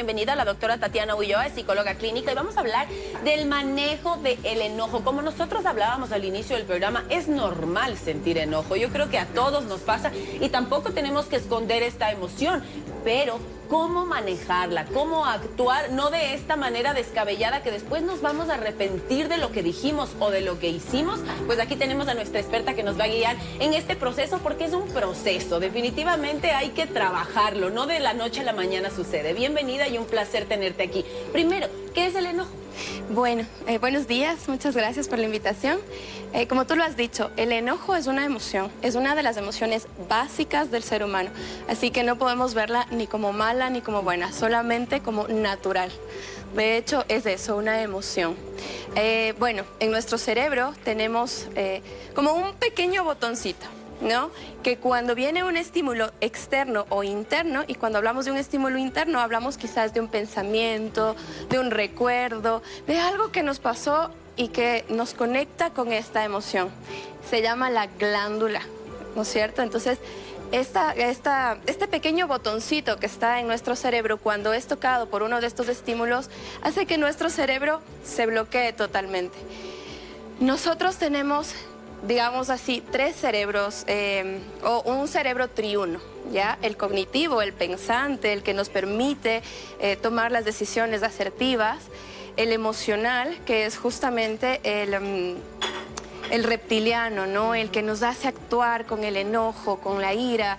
bienvenida a la doctora Tatiana Ulloa, psicóloga clínica, y vamos a hablar del manejo del enojo. Como nosotros hablábamos al inicio del programa, es normal sentir enojo. Yo creo que a todos nos pasa y tampoco tenemos que esconder esta emoción, pero cómo manejarla, cómo actuar, no de esta manera descabellada que después nos vamos a arrepentir de lo que dijimos o de lo que hicimos. Pues aquí tenemos a nuestra experta que nos va a guiar en este proceso, porque es un proceso, definitivamente hay que trabajarlo, no de la noche a la mañana sucede. Bienvenida y un placer tenerte aquí. Primero, ¿qué es el enojo? Bueno, buenos días, muchas gracias por la invitación. Como tú lo has dicho, el enojo es una emoción, es una de las emociones básicas del ser humano, así que no podemos verla ni como mala ni como buena, solamente como natural. De hecho, es eso, una emoción. Bueno, en nuestro cerebro tenemos como un pequeño botoncito, ¿no? Que cuando viene un estímulo externo o interno, y cuando hablamos de un estímulo interno, hablamos quizás de un pensamiento, de un recuerdo, de algo que nos pasó y que nos conecta con esta emoción. Se llama la glándula, ¿no es cierto? Entonces, este pequeño botoncito que está en nuestro cerebro, cuando es tocado por uno de estos estímulos, hace que nuestro cerebro se bloquee totalmente. Nosotros tenemos, digamos así, tres cerebros, o un cerebro triuno, ¿ya? El cognitivo, el pensante, el que nos permite tomar las decisiones asertivas; el emocional, que es justamente el reptiliano, ¿no? El que nos hace actuar con el enojo, con la ira.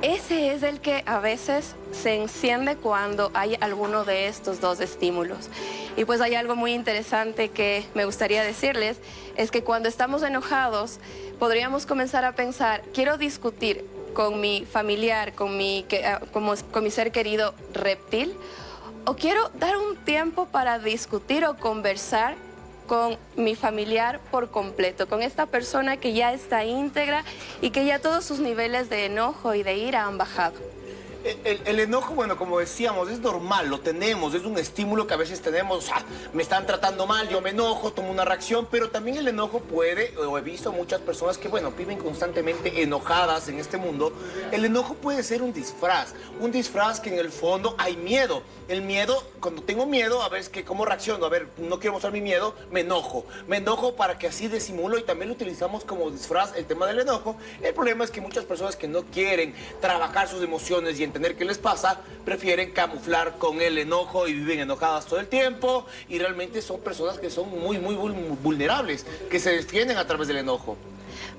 Ese es el que a veces se enciende cuando hay alguno de estos dos estímulos. Y pues hay algo muy interesante que me gustaría decirles, es que cuando estamos enojados podríamos comenzar a pensar: quiero discutir con mi familiar, con mi ser querido reptil, o quiero dar un tiempo para discutir o conversar con mi familiar por completo, con esta persona que ya está íntegra y que ya todos sus niveles de enojo y de ira han bajado. El enojo, bueno, como decíamos, es normal, lo tenemos, es un estímulo que a veces tenemos. Me están tratando mal, yo me enojo, tomo una reacción, pero también el enojo puede, o he visto muchas personas que, bueno, viven constantemente enojadas en este mundo. El enojo puede ser un disfraz que en el fondo hay miedo. El miedo, cuando tengo miedo, a ver cómo reacciono, a ver, no quiero mostrar mi miedo, me enojo para que así disimulo, y también lo utilizamos como disfraz el tema del enojo. El problema es que muchas personas que no quieren trabajar sus emociones y entender qué les pasa, prefieren camuflar con el enojo y viven enojadas todo el tiempo, y realmente son personas que son muy vulnerables, que se defienden a través del enojo.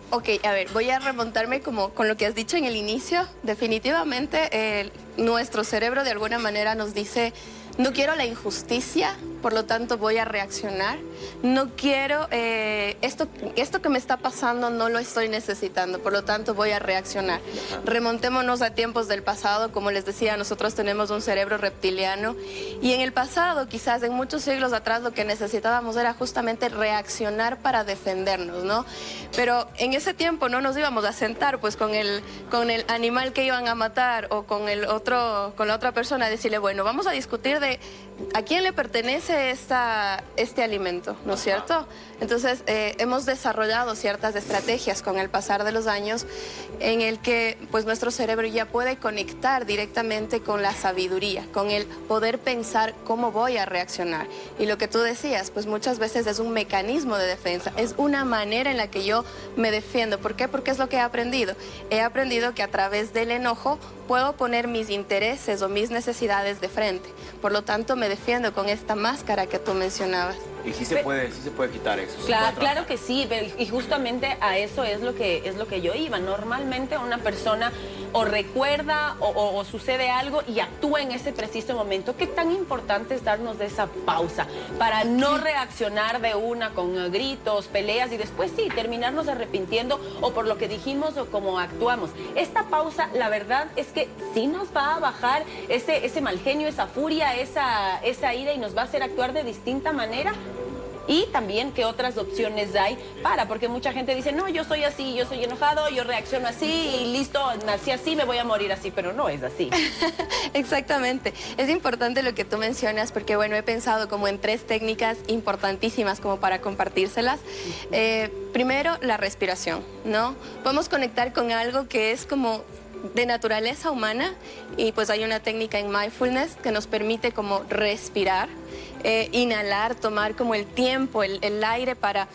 Ok, a ver, voy a remontarme como con lo que has dicho en el inicio. Definitivamente nuestro cerebro de alguna manera nos dice: no quiero la injusticia, por lo tanto voy a reaccionar. No quiero, esto que me está pasando no lo estoy necesitando, por lo tanto voy a reaccionar. Remontémonos a tiempos del pasado. Como les decía, nosotros tenemos un cerebro reptiliano, y en el pasado, quizás en muchos siglos atrás, lo que necesitábamos era justamente reaccionar para defendernos, ¿no? Pero en ese tiempo no nos íbamos a sentar pues con el animal que iban a matar, o con la otra persona, a decirle: bueno, vamos a discutir de a quién le pertenece este alimento, ¿no es cierto? Entonces, hemos desarrollado ciertas estrategias con el pasar de los años, en el que pues nuestro cerebro ya puede conectar directamente con la sabiduría, con el poder pensar cómo voy a reaccionar. Y lo que tú decías, pues muchas veces es un mecanismo de defensa, es una manera en la que yo me defiendo. ¿Por qué? Porque es lo que he aprendido. He aprendido que a través del enojo puedo poner mis intereses o mis necesidades de frente. Por lo tanto, me defiendo con esta máscara que tú mencionabas. Y sí se puede quitar eso. Claro que sí, y justamente a eso es lo que yo iba. Normalmente una persona o recuerda o sucede algo y actúa en ese preciso momento. Qué tan importante es darnos de esa pausa para no reaccionar de una con gritos, peleas, y después sí, terminarnos arrepintiendo o por lo que dijimos o cómo actuamos. Esta pausa, la verdad es que sí nos va a bajar ese mal genio, esa furia, esa ira, y nos va a hacer actuar de distinta manera. Y también qué otras opciones hay porque mucha gente dice: no, yo soy así, yo soy enojado, yo reacciono así y listo, nací así, me voy a morir así, pero no es así. Exactamente. Es importante lo que tú mencionas, porque bueno, he pensado como en tres técnicas importantísimas como para compartírselas. Primero, la respiración, ¿no? Podemos conectar con algo que es como de naturaleza humana y pues hay una técnica en mindfulness que nos permite como respirar, inhalar, tomar como el tiempo, el aire para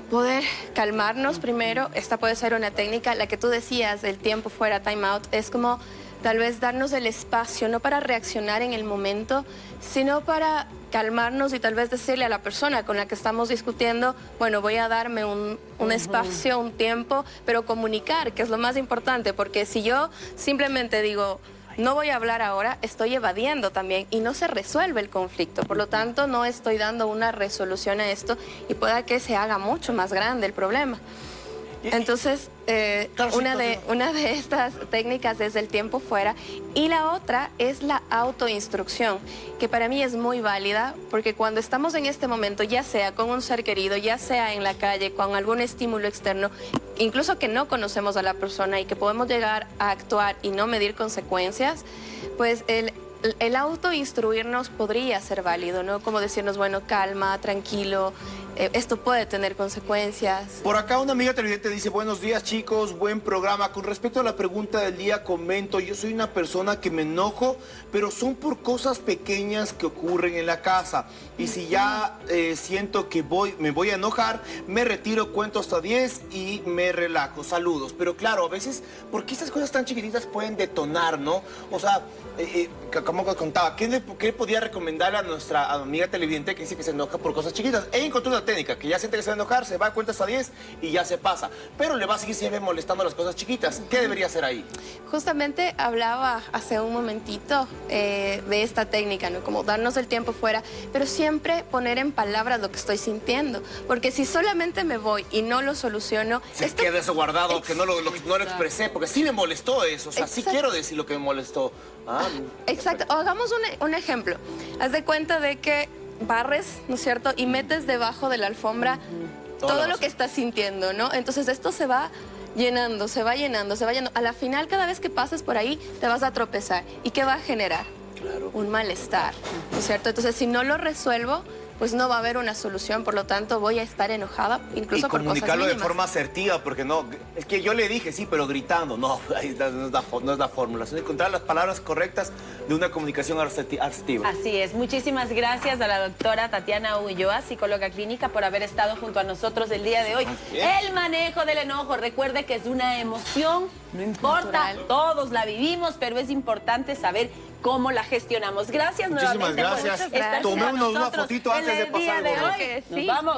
poder calmarnos primero. Esta puede ser una técnica, la que tú decías, el tiempo fuera, time out, es como tal vez darnos el espacio, no para reaccionar en el momento, sino para calmarnos y tal vez decirle a la persona con la que estamos discutiendo, bueno, voy a darme un espacio, un tiempo, pero comunicar, que es lo más importante, porque si yo simplemente digo, no voy a hablar ahora, estoy evadiendo también y no se resuelve el conflicto. Por lo tanto, no estoy dando una resolución a esto y pueda que se haga mucho más grande el problema. Entonces, una de estas técnicas es el tiempo fuera y la otra es la autoinstrucción, que para mí es muy válida porque cuando estamos en este momento, ya sea con un ser querido, ya sea en la calle, con algún estímulo externo, incluso que no conocemos a la persona y que podemos llegar a actuar y no medir consecuencias, pues el autoinstruirnos podría ser válido, ¿no? Como decirnos, bueno, calma, tranquilo, esto puede tener consecuencias. Por acá una amiga televidente dice, buenos días chicos, buen programa. Con respecto a la pregunta del día, comento, yo soy una persona que me enojo, pero son por cosas pequeñas que ocurren en la casa. Y si ya siento que me voy a enojar, me retiro, cuento hasta 10 y me relajo. Saludos. Pero claro, a veces, porque estas cosas tan chiquititas pueden detonar, ¿no? O sea, como contaba, ¿qué podía recomendarle a nuestra amiga televidente que dice que se enoja por cosas chiquitas? Ella encontró una técnica, que ya siente que se va a enojar, se va, cuenta hasta 10 y ya se pasa. Pero le va a seguir siempre molestando las cosas chiquitas. ¿Qué debería hacer ahí? Justamente hablaba hace un momentito de esta técnica, ¿no? Como darnos el tiempo fuera, pero siempre poner en palabras lo que estoy sintiendo. Porque si solamente me voy y no lo soluciono... Se queda eso guardado, que no lo expresé, porque sí me molestó eso. O sea, sí quiero decir lo que me molestó. Exacto. O hagamos un ejemplo. Haz de cuenta de que barres, ¿no es cierto? Y metes debajo de la alfombra todo lo que estás sintiendo, ¿no? Entonces esto se va llenando, se va llenando, se va llenando. A la final, cada vez que pases por ahí, te vas a tropezar. ¿Y qué va a generar? Claro. Un malestar, ¿no es cierto? Entonces, si no lo resuelvo, pues no va a haber una solución, por lo tanto voy a estar enojada, incluso por cosas mínimas. Y comunicarlo de forma asertiva, porque no, es que yo le dije, sí, pero gritando, no, no es la fórmula, es encontrar las palabras correctas de una comunicación asertiva. Así es, muchísimas gracias a la doctora Tatiana Ulloa, psicóloga clínica, por haber estado junto a nosotros el día de hoy. El manejo del enojo, recuerde que es una emoción, no importa, todos la vivimos, pero es importante saber cómo la gestionamos. Gracias nuevamente. Muchísimas gracias. Tomémonos una fotito antes de pasar. Nos vamos.